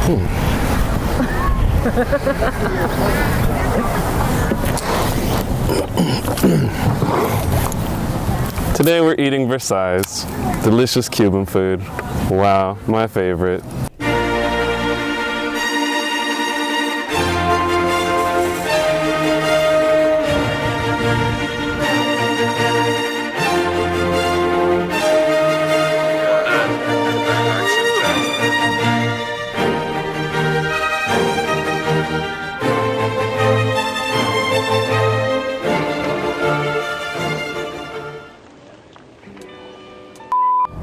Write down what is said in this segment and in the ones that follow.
Today we're eating Versailles, delicious Cuban food. Wow, my favorite.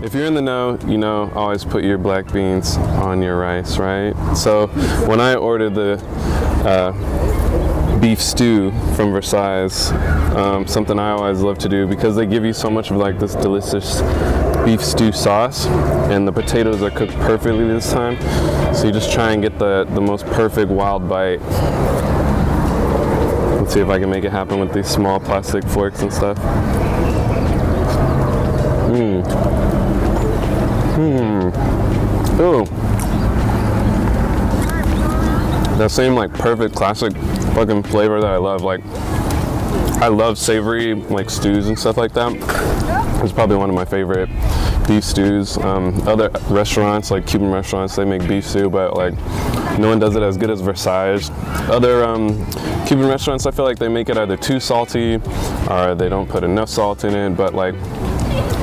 If you're in the know, you know, always put your black beans on your rice, right? So when I ordered the beef stew from Versailles, something I always love to do, because they give you so much of like this delicious beef stew sauce, and the potatoes are cooked perfectly this time. So you just try and get the most perfect wild bite. Let's see if I can make it happen with these small plastic forks and stuff. Ooh. That same like perfect classic fucking flavor that I love. Like, I love savory like stews and stuff like that. It's probably one of my favorite beef stews. Other restaurants, like Cuban restaurants, they make beef stew, but like no one does it as good as Versailles. Other Cuban restaurants, I feel like they make it either too salty or they don't put enough salt in it, but like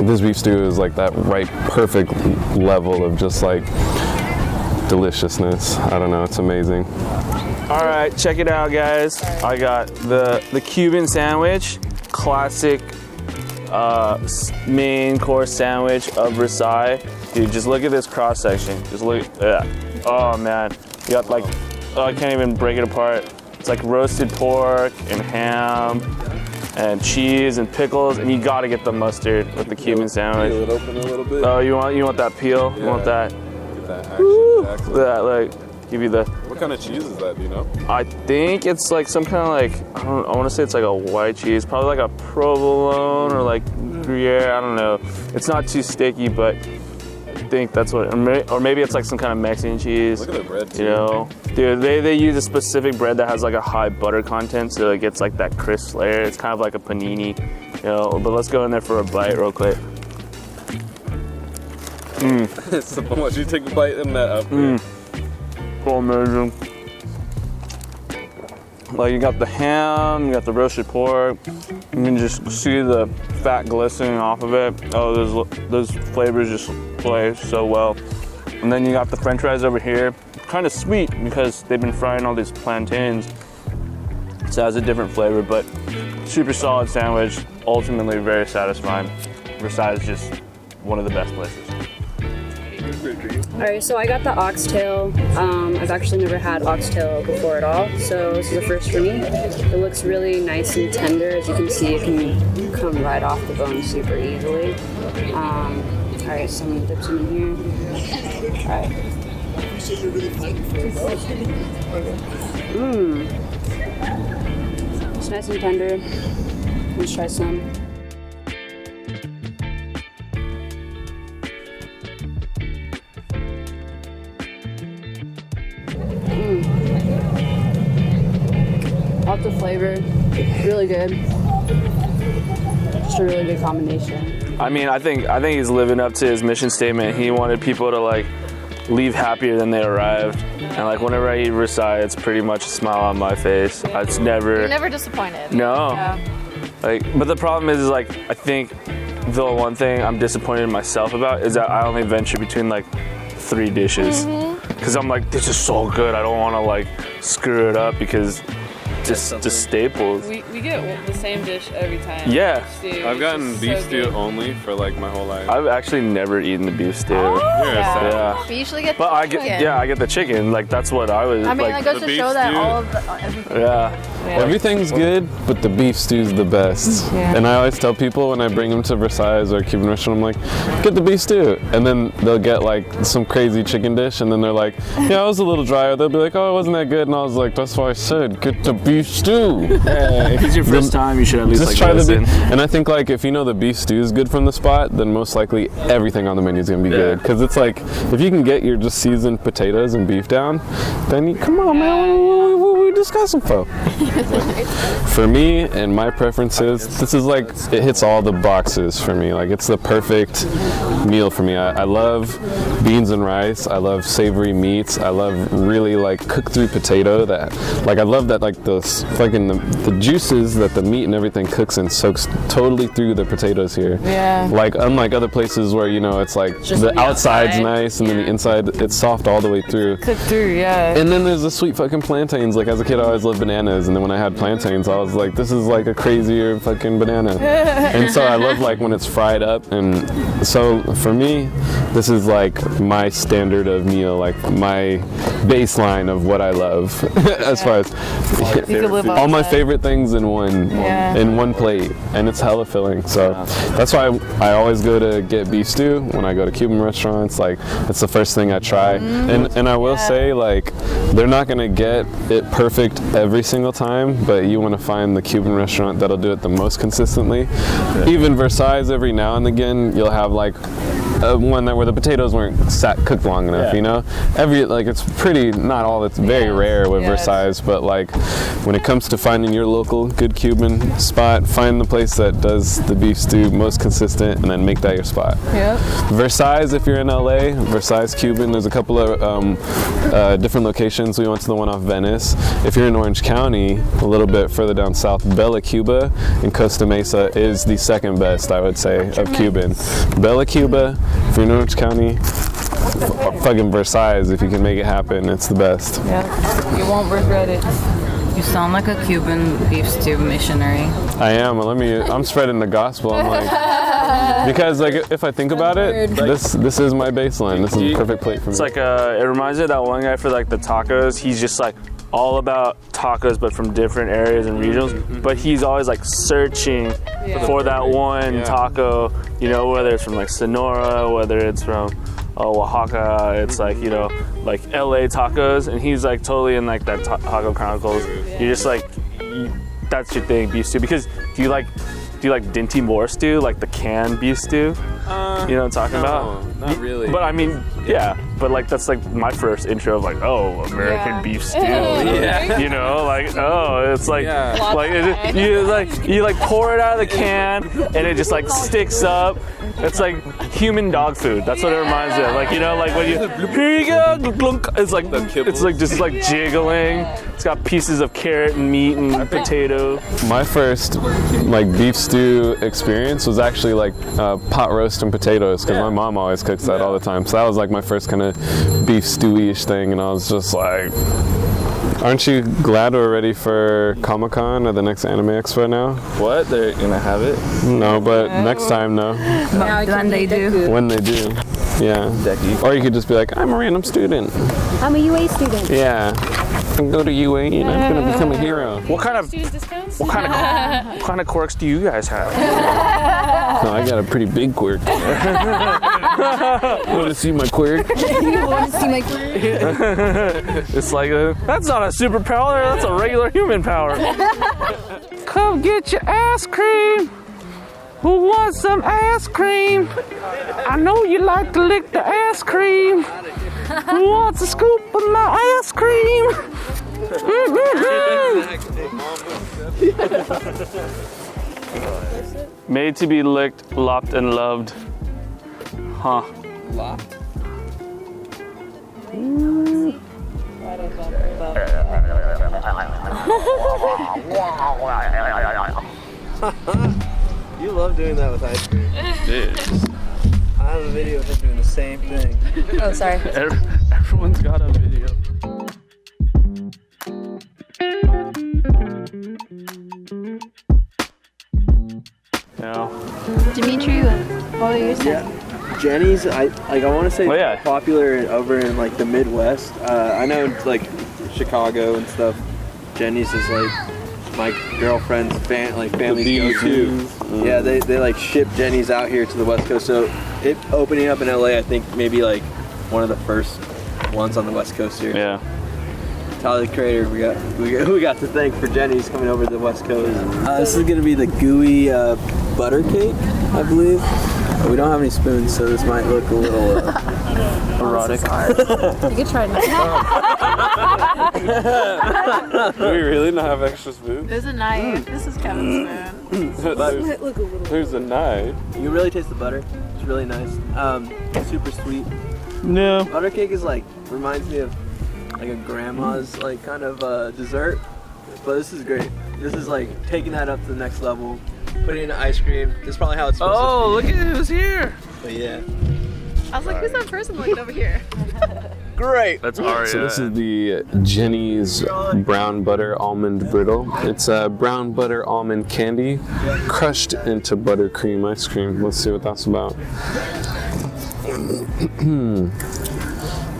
this beef stew is like that right perfect level of just like deliciousness. I don't know, it's amazing. All right, check it out, guys. I got the Cuban sandwich, classic main course sandwich of Versailles. Dude, just look at this cross section. Just look at that. Oh man, you got like, oh, I can't even break it apart. It's like roasted pork and ham and cheese and pickles, and you gotta get the mustard with the Cuban sandwich. Peel it open a little bit. Oh, you want that peel? Yeah. You want that? Get that action. Look at that, like, give you the. What kind of cheese is that, do you know? I think it's like some kind of like, I want to say it's like a white cheese, probably like a provolone or like Gruyere, I don't know. It's not too sticky, but I think that's what, or maybe it's like some kind of Mexican cheese. Look at the bread too. You know, dude, they use a specific bread that has like a high butter content, so it gets like that crisp layer. It's kind of like a panini, you know. But let's go in there for a bite real quick. So why don't you take a bite in that up? So amazing. Like, you got the ham, you got the roasted pork. You can just see the fat glistening off of it. Oh, those flavors just play so well. And then you got the French fries over here. Kind of sweet because they've been frying all these plantains. So it has a different flavor, but super solid sandwich. Ultimately very satisfying. Versailles is just one of the best places. Alright, so I got the oxtail. I've actually never had oxtail before at all, so this is a first for me. It looks really nice and tender. As you can see, it can come right off the bone super easily. Alright, so I'm gonna dip some in here. Alright. It's nice and tender. Let's try some. Lots of flavor, really good. Just a really good combination. I mean, I think he's living up to his mission statement. He wanted people to like leave happier than they arrived. And like whenever I eat Versailles, it's pretty much a smile on my face. It's never. You're never disappointed. No. Yeah. Like, but the problem is like I think the one thing I'm disappointed in myself about is that I only venture between like 3 dishes. Because I'm like, this is so good. I don't want to like screw it up because just staples. We get the same dish every time. Yeah. Stew. I've gotten It's beef so stew good. only for like my whole life. I've actually never eaten the beef stew. Yeah. Yeah. We usually get But the I get, chicken. yeah, I get the chicken. Like that's what I was. I mean, like, that goes the to beef show that stew. all of the everything. yeah. Everything's good, but the beef stew's the best. Yeah. And I always tell people when I bring them to Versailles or Cuban restaurant, I'm like, get the beef stew. And then they'll get like some crazy chicken dish, and then they're like, yeah, it was a little dry. Or they'll be like, oh, it wasn't that good. And I was like, that's why I said, get the beef stew. Hey. it's your first time, you should at least just like try the listen. beef. And I think like if you know the beef stew is good from the spot, then most likely everything on the menu is gonna be good. Because it's like if you can get your just seasoned potatoes and beef down, then come on, man, what we discussing for? For me and my preferences, this is like it hits all the boxes for me. Like it's the perfect meal for me. I love beans and rice. I love savory meats. I love really like cooked through potato. That like I love that like those fucking the juices that the meat and everything cooks and soaks totally through the potatoes here. Yeah. Like unlike other places where you know it's like Just the on the outside's outside. nice and then the inside it's soft all the way through. Cook through, yeah. And then there's the sweet fucking plantains. Like as a kid I always loved bananas, and then when I had plantains I was like, this is like a crazier fucking banana. And so I love like when it's fried up. And so for me this is like my standard of meal, like my baseline of what I love as far as You could live all off my that. favorite things in one plate, and it's hella filling. So that's why I always go to get beef stew when I go to Cuban restaurants. Like it's the first thing I try. And I will say like they're not gonna get it perfect every single time, but you want to find the Cuban restaurant that'll do it the most consistently. Even Versailles, every now and again you'll have like one where the potatoes weren't cooked long enough, you know? It's pretty, not all, it's very rare with Versailles, but like when it comes to finding your local good Cuban spot, find the place that does the beef stew most consistent and then make that your spot. Yep. Versailles, if you're in LA, Versailles Cuban, there's a couple of different locations. We went to the one off Venice. If you're in Orange County, a little bit further down south, Bella Cuba in Costa Mesa is the second best, I would say, of Cuban. Bella Cuba, if you're in Orange County, fucking Versailles, if you can make it happen, it's the best. Yeah. You won't regret it. You sound like a Cuban beef stew missionary. I am. I'm spreading the gospel. I'm like, because like if I think about it, this is my baseline. This is a perfect plate for me. It's like it reminds me of that one guy for like the tacos. He's just like all about tacos, but from different areas and regions. But he's always like searching for that one taco. You know, whether it's from like Sonora, whether it's from Oaxaca, it's like, you know, like LA tacos, and he's like totally in like that Taco Chronicles. You're just like, that's your thing, beef stew. Because do you like Dinty Moore stew, like the canned beef stew? You know what I'm talking about? Not really. But I mean, yeah, but like that's like my first intro of like, oh, American beef stew. You know, like, oh, it's like, you pour it out of the can and it just like sticks up. It's like human dog food. That's what it reminds me of. Like, you know, like when you, here you go, glunk, it's like just like jiggling. It's got pieces of carrot and meat and potato. My first like beef stew experience was actually like pot roast and potatoes, because my mom always cooks that all the time. So that was like my first kind of beef stewy-ish thing, and I was just like, aren't you glad we're ready for Comic-Con or the next Anime Expo now? What? They're gonna have it? No, but next time, no. When they do. When they do. Yeah. Decky. Or you could just be like, I'm a random student. I'm a UA student. Yeah. I can go to UA and I'm gonna become a hero. What kind of Student discounts? what kind of quirks do you guys have? No, I got a pretty big quirk. Want to see my quirk? It's like, that's not a superpower, that's a regular human power. Come get your ice cream. Who wants some ice cream? I know you like to lick the ice cream. Who wants a scoop of my ice cream? Made to be licked, lopped, and loved. Huh. Locked? You love doing that with ice cream. Dude. I have a video of him doing the same thing. Oh, sorry. Everyone's got a video. Yeah. Dimitri, what were you saying? Jeni's, I want to say Oh, yeah. popular over in like the Midwest. I know like Chicago and stuff. Jeni's is like my girlfriend's family's go-to. Yeah, they like ship Jeni's out here to the West Coast. So it opening up in LA, I think maybe like one of the first ones on the West Coast here. Yeah. Tyler the Creator, we got to thank for Jenis coming over to the West Coast. This is gonna be the gooey butter cake, I believe. But we don't have any spoons, so this might look a little erotic. You could try it. Do we really not have extra spoons? There's a knife. This is Kevin's spoon. There's a knife. You can really taste the butter. It's really nice. Super sweet. No. Butter cake is like, reminds me of like a grandma's like kind of dessert. But this is great. This is like taking that up to the next level. Putting it in ice cream. This is probably how it's supposed to be. Oh, look at who's here. But yeah. I was like, who's that person looking over here? Great. That's Aria. So this is the Jeni's brown butter almond brittle. It's brown butter almond candy crushed into buttercream ice cream. Let's see what that's about.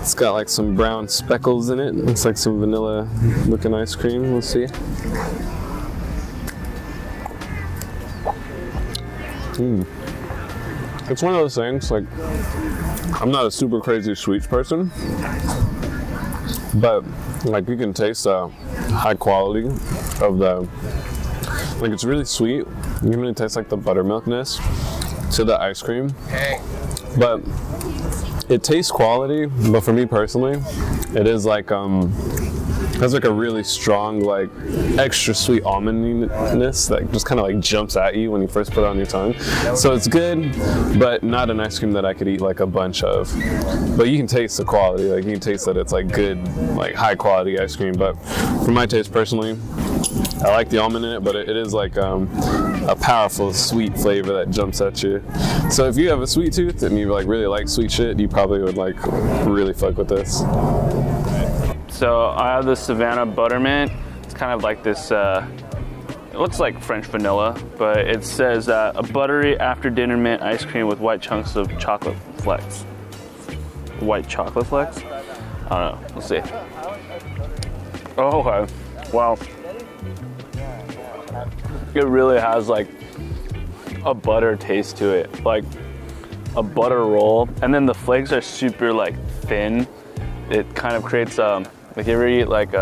It's got like some brown speckles in it. Looks like some vanilla looking ice cream. Let's see. It's one of those things, like, I'm not a super crazy sweets person, but like you can taste the high quality of the, like it's really sweet. You can really taste like the buttermilkness to the ice cream, but it tastes quality. But for me personally, it is like has like a really strong, like extra sweet almondiness that just kind of like jumps at you when you first put it on your tongue. So it's good, but not an ice cream that I could eat like a bunch of. But you can taste the quality, like you can taste that it's like good, like high quality ice cream. But for my taste personally, I like the almond in it, but it is like a powerful sweet flavor that jumps at you. So if you have a sweet tooth and you like really like sweet shit, you probably would like really fuck with this. So I have the Savannah Buttermint. It's kind of like this, it looks like French vanilla, but it says a buttery after dinner mint ice cream with white chunks of chocolate flecks. White chocolate flecks? I don't know, let's see. Oh, okay. Wow. It really has like a butter taste to it, like a butter roll. And then the flakes are super like thin. It kind of creates like you ever eat like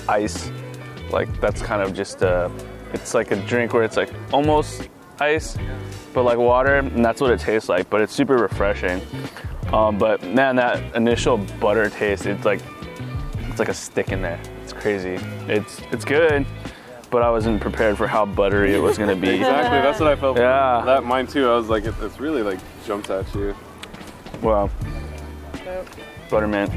ice, like that's kind of just it's like a drink where it's like almost ice, but like water, and that's what it tastes like, but it's super refreshing. But man, that initial butter taste, it's like a stick in there. It's crazy. It's good, but I wasn't prepared for how buttery it was gonna be. Exactly, that's what I felt. Yeah. That mine too. I was like, it's really like jumps at you. Wow. Buttermint.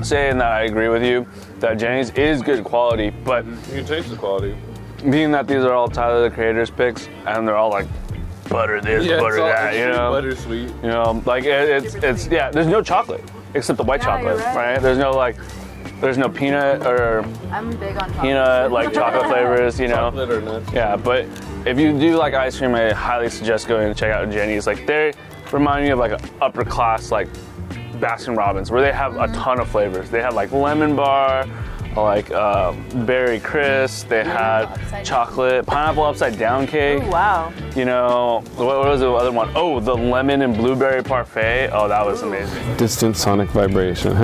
Saying that I agree with you that Jenis is good quality, but You can taste the quality. being that these are all Tyler the Creator's picks and they're all like butter this, butter that, you know, Buttersweet. you know, like it's yeah. There's no chocolate except the white chocolate, right? There's no like, there's no peanut or I'm big on chocolate. peanut like chocolate flavors, you know. Chocolate or nuts. Yeah, but if you do like ice cream, I highly suggest going and check out Jenis. Like they remind me of like an upper class like Baskin Robbins, where they have a ton of flavors. They have like lemon bar, like berry crisp. They had chocolate, pineapple upside down cake. Ooh, wow. You know, what was the other one? Oh, the lemon and blueberry parfait. Oh, that was amazing. Distant sonic vibration.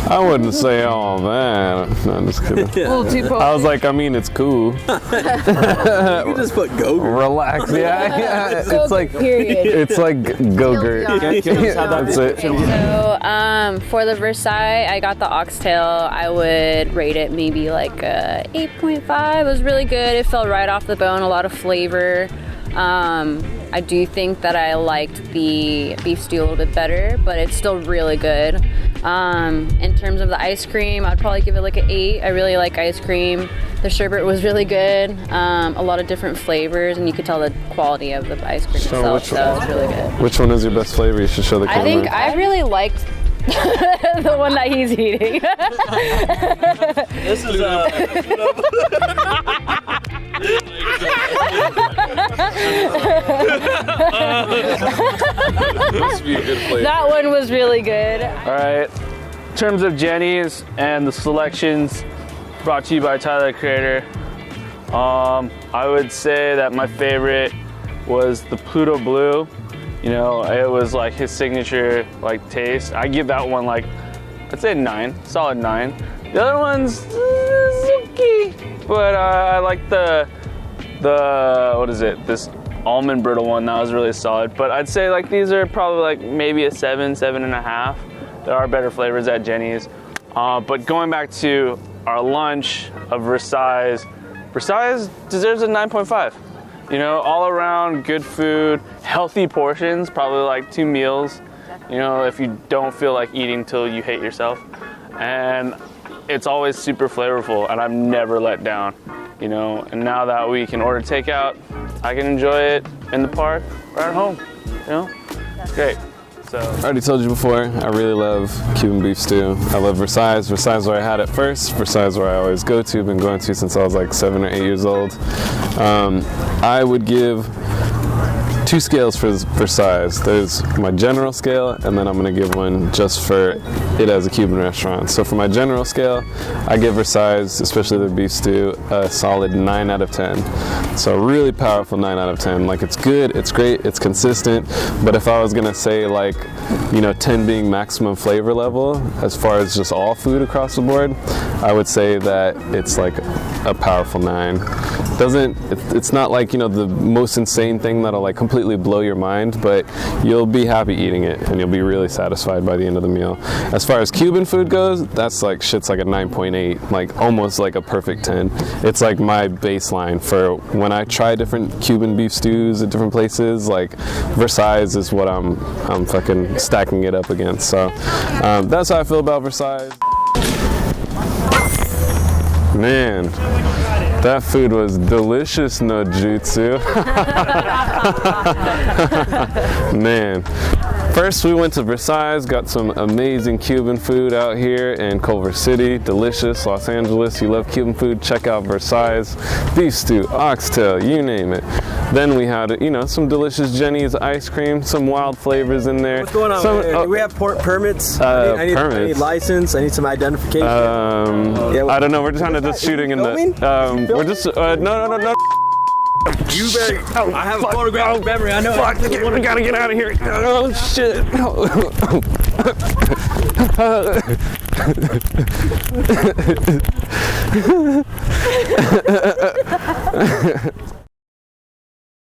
I wouldn't say all that. No, I'm just kidding. I was like, I mean, it's cool. You can just put go. Relax. Yeah. It's like, Period. it's like Go-Gurt. That's it. So for the Versailles, I got the oxtail. I would rate it maybe like a 8.5. It was really good. It fell right off the bone, a lot of flavor. I do think that I liked the beef stew a little bit better, but it's still really good. In terms of the ice cream, I'd probably give it like an 8. I really like ice cream. The sherbet was really good. A lot of different flavors, and you could tell the quality of the ice cream itself, so it was really good. Which one is your best flavor? You should show the camera. I think I really liked the one that he's eating. This is Must be a good flavor. That one was really good. All right, in terms of Jenis and the selections brought to you by Tyler the Creator, I would say that my favorite was the Pluto Bleu. You know, it was like his signature like taste. I give that one like, I'd say 9, solid 9. The other one's okay, but I like the what is it? This almond brittle one, that was really solid. But I'd say like these are probably like maybe a 7, 7.5. There are better flavors at Jenis. But going back to our lunch of Versailles deserves a 9.5. You know, all around good food, healthy portions, probably like 2 meals. You know, if you don't feel like eating till you hate yourself. And it's always super flavorful, and I'm never let down. You know, and now that we can order takeout, I can enjoy it in the park or at home. You know, it's great. So I already told you before, I really love Cuban beef stew. I love Versailles. Versailles is where I had it first. Versailles is where I always go to. Been going to since I was like 7 or 8 years old. I would give 2 scales for Versailles. There's my general scale, and then I'm gonna give one just for it as a Cuban restaurant. So for my general scale, I give Versailles, especially the beef stew, a solid 9 out of 10. So a really powerful 9 out of 10. Like, it's good, it's great, it's consistent, but if I was gonna say like, you know, 10 being maximum flavor level, as far as just all food across the board, I would say that it's like a powerful 9. It's not like, you know, the most insane thing that'll like completely blow your mind, but you'll be happy eating it and you'll be really satisfied by the end of the meal. As far as Cuban food goes, that's like, shit's like a 9.8, like almost like a perfect 10. It's like my baseline for when I try different Cuban beef stews at different places. Like, Versailles is what I'm fucking stacking it up against. So that's how I feel about Versailles. Man, that food was delicious, no jutsu. Man. First, we went to Versailles, got some amazing Cuban food out here in Culver City. Delicious. Los Angeles, you love Cuban food, check out Versailles. Beef stew, oxtail, you name it. Then we had, you know, some delicious Jenis ice cream, some wild flavors in there. What's going on? Do we have port permits? I need license. I need some identification. I don't know. We're just kind of just shooting in the. We're just no. You better. I have a photographic memory. I know. Fuck! We gotta get out of here. Oh shit!